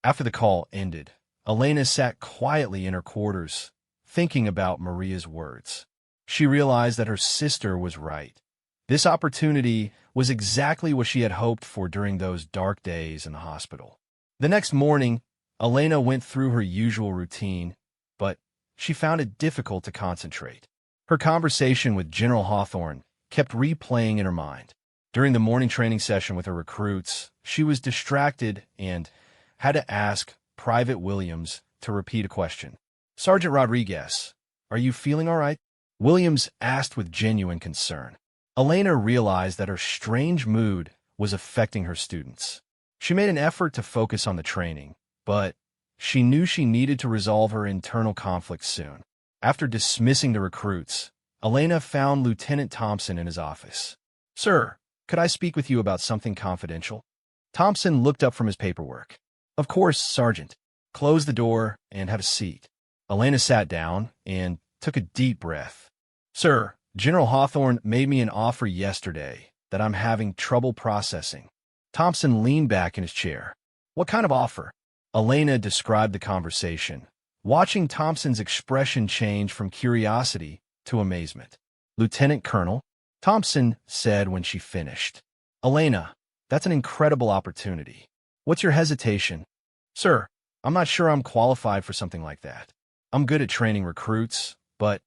After the call ended, Elena sat quietly in her quarters, thinking about Maria's words. She realized that her sister was right. This opportunity was exactly what she had hoped for during those dark days in the hospital. The next morning, Elena went through her usual routine, but she found it difficult to concentrate. Her conversation with General Hawthorne kept replaying in her mind. During the morning training session with her recruits, she was distracted and had to ask Private Williams to repeat a question. "Sergeant Rodriguez, are you feeling all right?" Williams asked with genuine concern. Elena realized that her strange mood was affecting her students. She made an effort to focus on the training, but she knew she needed to resolve her internal conflicts soon. After dismissing the recruits, Elena found Lieutenant Thompson in his office. "Sir, could I speak with you about something confidential?" Thompson looked up from his paperwork. "Of course, Sergeant. Close the door and have a seat." Elena sat down and took a deep breath. "Sir, General Hawthorne made me an offer yesterday that I'm having trouble processing." Thompson leaned back in his chair. "What kind of offer?" Elena described the conversation, watching Thompson's expression change from curiosity to amazement. "Lieutenant Colonel," Thompson said when she finished. "Elena, that's an incredible opportunity. What's your hesitation?" "Sir, I'm not sure I'm qualified for something like that. I'm good at training recruits, but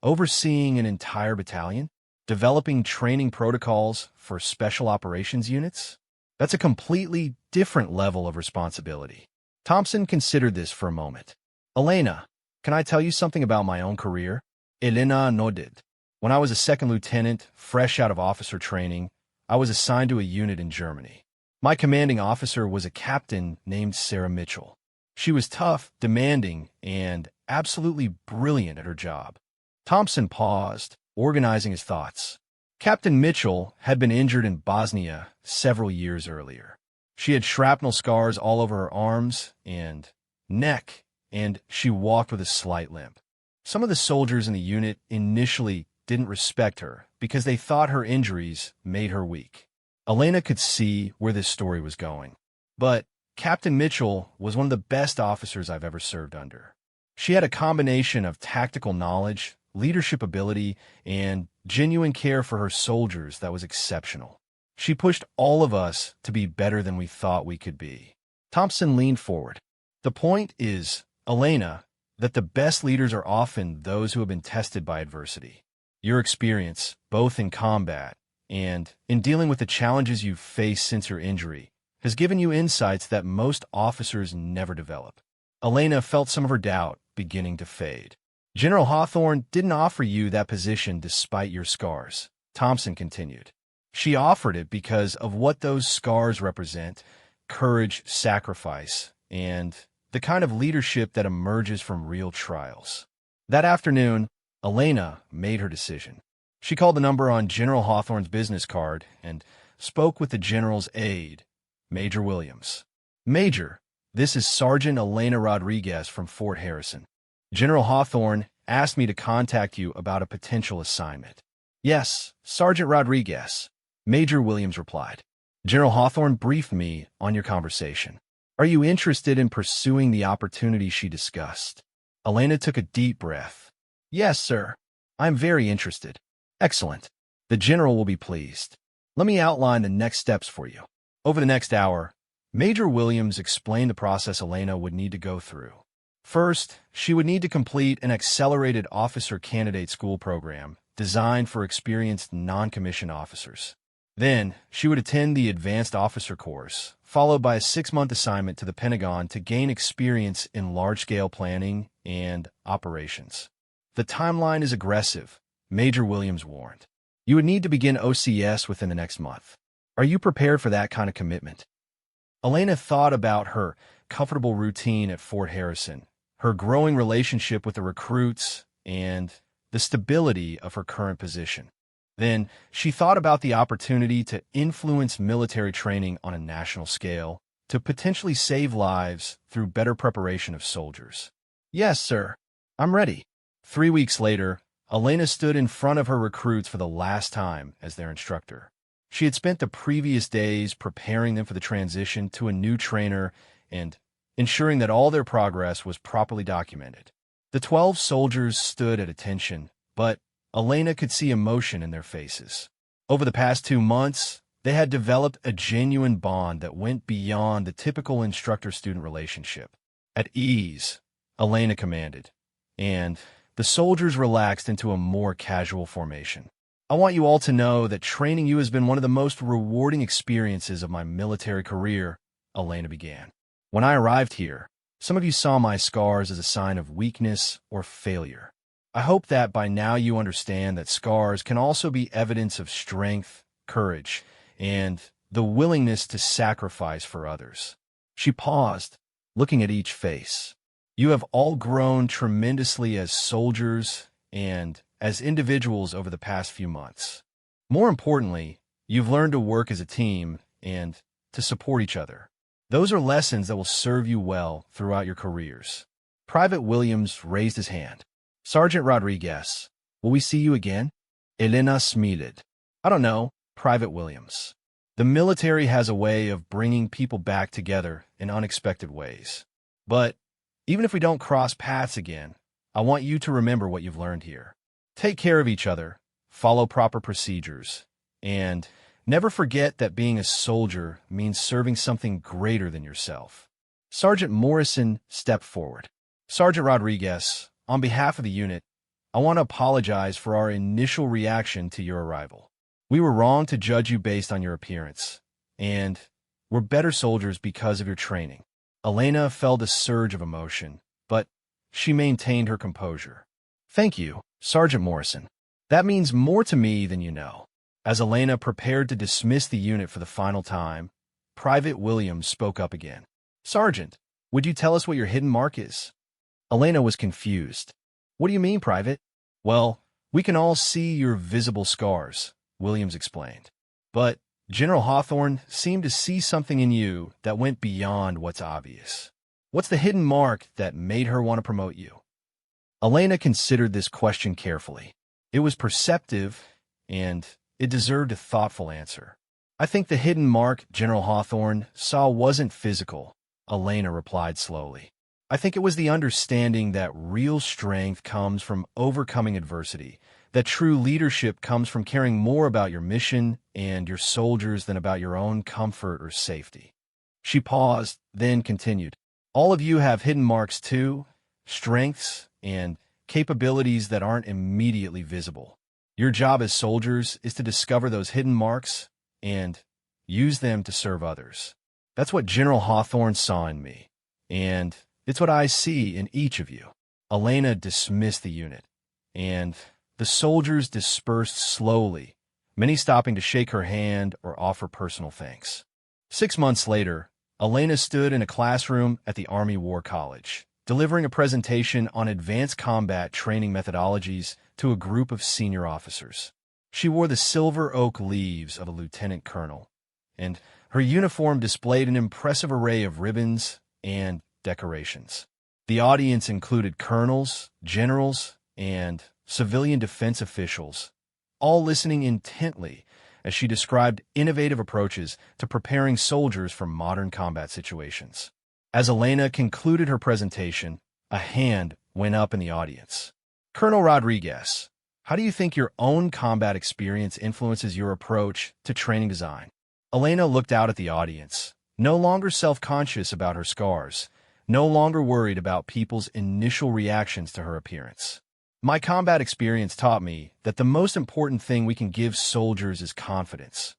overseeing an entire battalion? Developing training protocols for special operations units? That's a completely different level of responsibility." Thompson considered this for a moment. "Elena, can I tell you something about my own career?" Elena nodded. "When I was a second lieutenant, fresh out of officer training, I was assigned to a unit in Germany. My commanding officer was a captain named Sarah Mitchell. She was tough, demanding, and absolutely brilliant at her job." Thompson paused, organizing his thoughts. Captain Mitchell had been injured in Bosnia several years earlier. She had shrapnel scars all over her arms and neck, and she walked with a slight limp. Some of the soldiers in the unit initially didn't respect her because they thought her injuries made her weak. Elena could see where this story was going. But Captain Mitchell was one of the best officers I've ever served under. She had a combination of tactical knowledge, leadership ability, and genuine care for her soldiers that was exceptional. She pushed all of us to be better than we thought we could be. Thompson leaned forward. "The point is, Elena, that the best leaders are often those who have been tested by adversity. Your experience, both in combat and in dealing with the challenges you've faced since your injury, has given you insights that most officers never develop." Elena felt some of her doubt beginning to fade. "General Hawthorne didn't offer you that position despite your scars," Thompson continued. "She offered it because of what those scars represent: courage, sacrifice, and the kind of leadership that emerges from real trials." That afternoon, Elena made her decision. She called the number on General Hawthorne's business card and spoke with the general's aide, Major Williams. "Major, this is Sergeant Elena Rodriguez from Fort Harrison. General Hawthorne asked me to contact you about a potential assignment." "Yes, Sergeant Rodriguez," Major Williams replied. "General Hawthorne briefed me on your conversation. Are you interested in pursuing the opportunity she discussed?" Elena took a deep breath. "Yes, sir. I'm very interested." "Excellent. The general will be pleased. Let me outline the next steps for you." Over the next hour, Major Williams explained the process Elena would need to go through. First, she would need to complete an accelerated officer candidate school program designed for experienced non-commissioned officers. Then, she would attend the advanced officer course, followed by a 6-month assignment to the Pentagon to gain experience in large-scale planning and operations. "The timeline is aggressive," Major Williams warned. "You would need to begin OCS within the next month. Are you prepared for that kind of commitment?" Elena thought about her comfortable routine at Fort Harrison, her growing relationship with the recruits, and the stability of her current position. Then, she thought about the opportunity to influence military training on a national scale, to potentially save lives through better preparation of soldiers. "Yes, sir. I'm ready." 3 weeks later, Elena stood in front of her recruits for the last time as their instructor. She had spent the previous days preparing them for the transition to a new trainer and ensuring that all their progress was properly documented. The 12 soldiers stood at attention, but Elena could see emotion in their faces. Over the past 2 months, they had developed a genuine bond that went beyond the typical instructor-student relationship. "At ease," Elena commanded, and the soldiers relaxed into a more casual formation. "I want you all to know that training you has been one of the most rewarding experiences of my military career," Elena began. "When I arrived here, some of you saw my scars as a sign of weakness or failure. I hope that by now you understand that scars can also be evidence of strength, courage, and the willingness to sacrifice for others. She paused, looking at each face. You have all grown tremendously as soldiers and as individuals over the past few months. More importantly, you've learned to work as a team and to support each other. Those are lessons that will serve you well throughout your careers. Private Williams raised his hand. Sergeant Rodriguez, will we see you again? Elena smiled. I don't know, Private Williams. The military has a way of bringing people back together in unexpected ways. But even if we don't cross paths again, I want you to remember what you've learned here. Take care of each other, follow proper procedures, and never forget that being a soldier means serving something greater than yourself. Sergeant Morrison stepped forward. Sergeant Rodriguez, on behalf of the unit, I want to apologize for our initial reaction to your arrival. We were wrong to judge you based on your appearance, and we're better soldiers because of your training. Elena felt a surge of emotion, but she maintained her composure. Thank you, Sergeant Morrison. That means more to me than you know. As Elena prepared to dismiss the unit for the final time, Private Williams spoke up again. Sergeant, would you tell us what your hidden mark is? Elena was confused. What do you mean, Private? Well, we can all see your visible scars, Williams explained. But General Hawthorne seemed to see something in you that went beyond what's obvious. What's the hidden mark that made her want to promote you? Elena considered this question carefully. It was perceptive, and it deserved a thoughtful answer. I think the hidden mark General Hawthorne saw wasn't physical, Elena replied slowly. I think it was the understanding that real strength comes from overcoming adversity, that true leadership comes from caring more about your mission and your soldiers than about your own comfort or safety. She paused, then continued. All of you have hidden marks too, strengths and capabilities that aren't immediately visible. Your job as soldiers is to discover those hidden marks and use them to serve others. That's what General Hawthorne saw in me, and it's what I see in each of you. Elena dismissed the unit, and the soldiers dispersed slowly, many stopping to shake her hand or offer personal thanks. 6 months later, Elena stood in a classroom at the Army War College, delivering a presentation on advanced combat training methodologies to a group of senior officers. She wore the silver oak leaves of a lieutenant colonel, and her uniform displayed an impressive array of ribbons and decorations. The audience included colonels, generals, and civilian defense officials, all listening intently as she described innovative approaches to preparing soldiers for modern combat situations. As Elena concluded her presentation, a hand went up in the audience. Colonel Rodriguez, how do you think your own combat experience influences your approach to training design? Elena looked out at the audience, no longer self-conscious about her scars, no longer worried about people's initial reactions to her appearance. My combat experience taught me that the most important thing we can give soldiers is confidence.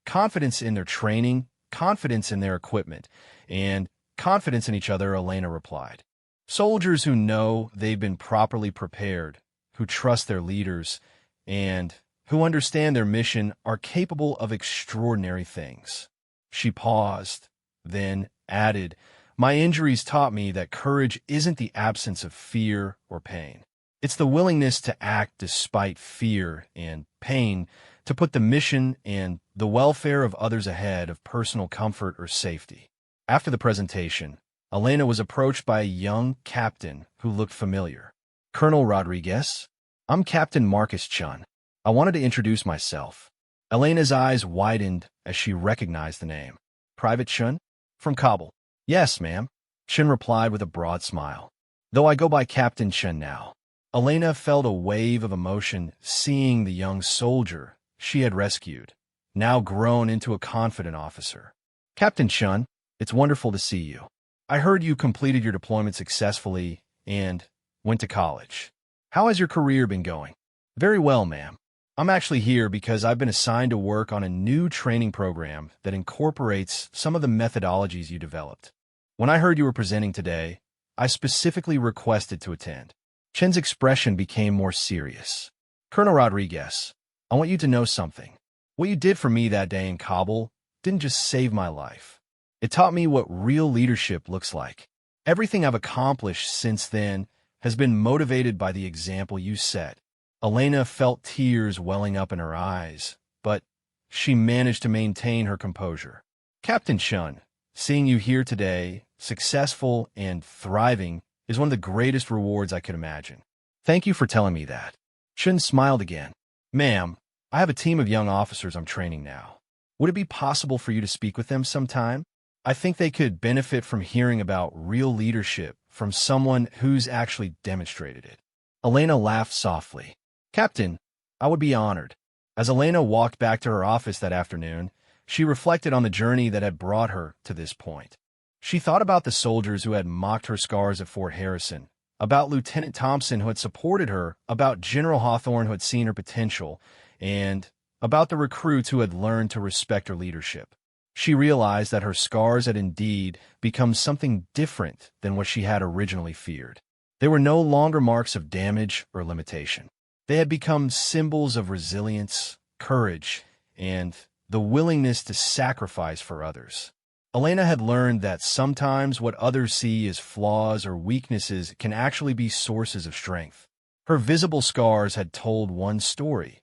Confidence in their training, confidence in their equipment, and confidence in each other, Elena replied. Soldiers who know they've been properly prepared, who trust their leaders, and who understand their mission are capable of extraordinary things. She paused, then added, My injuries taught me that courage isn't the absence of fear or pain. It's the willingness to act despite fear and pain, to put the mission and the welfare of others ahead of personal comfort or safety. After the presentation, Elena was approached by a young captain who looked familiar. Colonel Rodriguez? I'm Captain Marcus Chun. I wanted to introduce myself. Elena's eyes widened as she recognized the name. Private Chun? From Kabul. Yes, ma'am, Chun replied with a broad smile. Though I go by Captain Chun now. Elena felt a wave of emotion seeing the young soldier she had rescued, now grown into a confident officer. Captain Chun, it's wonderful to see you. I heard you completed your deployment successfully and went to college. How has your career been going? Very well, ma'am. I'm actually here because I've been assigned to work on a new training program that incorporates some of the methodologies you developed. When I heard you were presenting today, I specifically requested to attend. Chen's expression became more serious. Colonel Rodriguez, I want you to know something. What you did for me that day in Kabul didn't just save my life. It taught me what real leadership looks like. Everything I've accomplished since then has been motivated by the example you set." Elena felt tears welling up in her eyes, but she managed to maintain her composure. "Captain Shun, seeing you here today, successful and thriving, is one of the greatest rewards I could imagine. Thank you for telling me that." Shun smiled again. "Ma'am, I have a team of young officers I'm training now. Would it be possible for you to speak with them sometime? I think they could benefit from hearing about real leadership from someone who's actually demonstrated it." Elena laughed softly. "Captain, I would be honored." As Elena walked back to her office that afternoon, she reflected on the journey that had brought her to this point. She thought about the soldiers who had mocked her scars at Fort Harrison, about Lieutenant Thompson who had supported her, about General Hawthorne who had seen her potential, and about the recruits who had learned to respect her leadership. She realized that her scars had indeed become something different than what she had originally feared. They were no longer marks of damage or limitation. They had become symbols of resilience, courage, and the willingness to sacrifice for others. Elena had learned that sometimes what others see as flaws or weaknesses can actually be sources of strength. Her visible scars had told one story,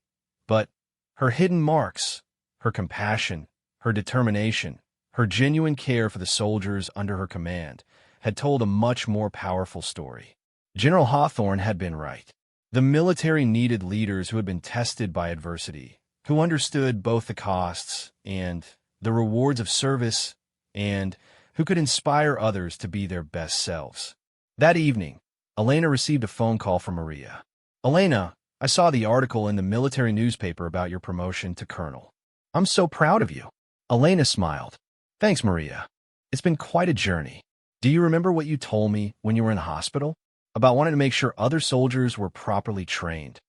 but her hidden marks, her compassion, her determination, her genuine care for the soldiers under her command, had told a much more powerful story. General Hawthorne had been right. The military needed leaders who had been tested by adversity, who understood both the costs and the rewards of service, and who could inspire others to be their best selves. That evening, Elena received a phone call from Maria. "Elena, I saw the article in the military newspaper about your promotion to colonel. I'm so proud of you." Elena smiled. "Thanks, Maria. It's been quite a journey. Do you remember what you told me when you were in hospital? About wanting to make sure other soldiers were properly trained?"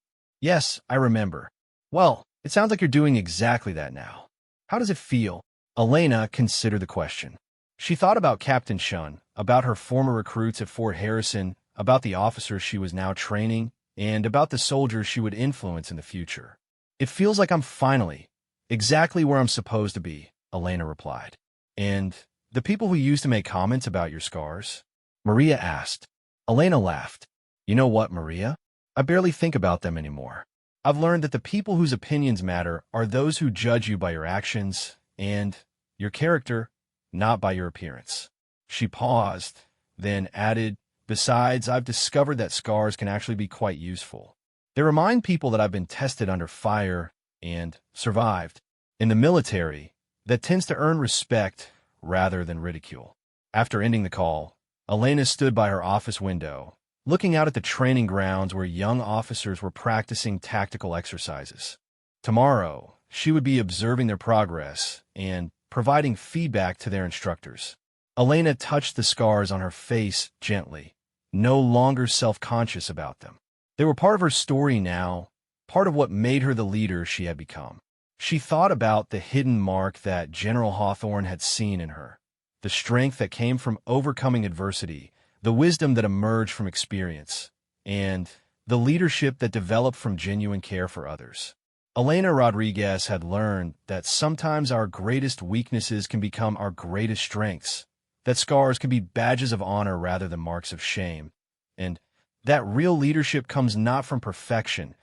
"Yes, I remember." "Well, it sounds like you're doing exactly that now. How does it feel?" Elena considered the question. She thought about Captain Shun, about her former recruits at Fort Harrison, about the officers she was now training, and about the soldiers she would influence in the future. "It feels like I'm finally exactly where I'm supposed to be," Elena replied. "And the people who used to make comments about your scars?" Maria asked. Elena laughed. "You know what, Maria? I barely think about them anymore. I've learned that the people whose opinions matter are those who judge you by your actions and your character, not by your appearance." She paused, then added, "Besides, I've discovered that scars can actually be quite useful. They remind people that I've been tested under fire and survived. In the military, that tends to earn respect rather than ridicule." After ending the call, Elena stood by her office window, looking out at the training grounds where young officers were practicing tactical exercises. Tomorrow, she would be observing their progress and providing feedback to their instructors. Elena touched the scars on her face gently, no longer self-conscious about them. They were part of her story now, part of what made her the leader she had become. She thought about the hidden mark that General Hawthorne had seen in her, the strength that came from overcoming adversity, the wisdom that emerged from experience, and the leadership that developed from genuine care for others. Elena Rodriguez had learned that sometimes our greatest weaknesses can become our greatest strengths, that scars can be badges of honor rather than marks of shame, and that real leadership comes not from perfection,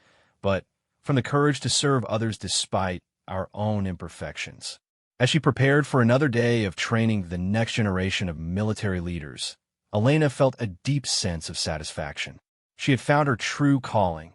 but from the courage to serve others despite our own imperfections. As she prepared for another day of training the next generation of military leaders, Elena felt a deep sense of satisfaction. She had found her true calling,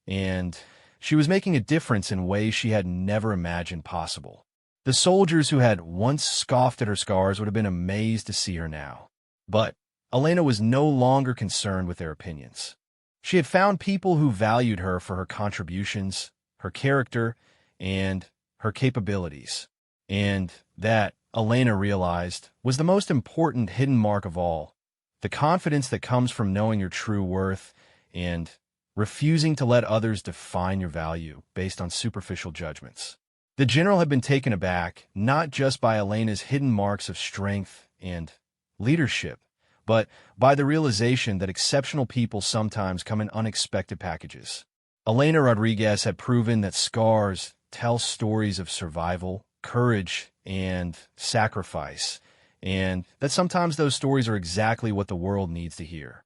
and she was making a difference in ways she had never imagined possible. The soldiers who had once scoffed at her scars would have been amazed to see her now. But Elena was no longer concerned with their opinions. She had found people who valued her for her contributions, her character, and her capabilities. And that, Elena realized, was the most important hidden mark of all, the confidence that comes from knowing your true worth and refusing to let others define your value based on superficial judgments. The general had been taken aback, not just by Elena's hidden marks of strength and leadership, but by the realization that exceptional people sometimes come in unexpected packages. Elena Rodriguez had proven that scars tell stories of survival, courage, and sacrifice, and that sometimes those stories are exactly what the world needs to hear.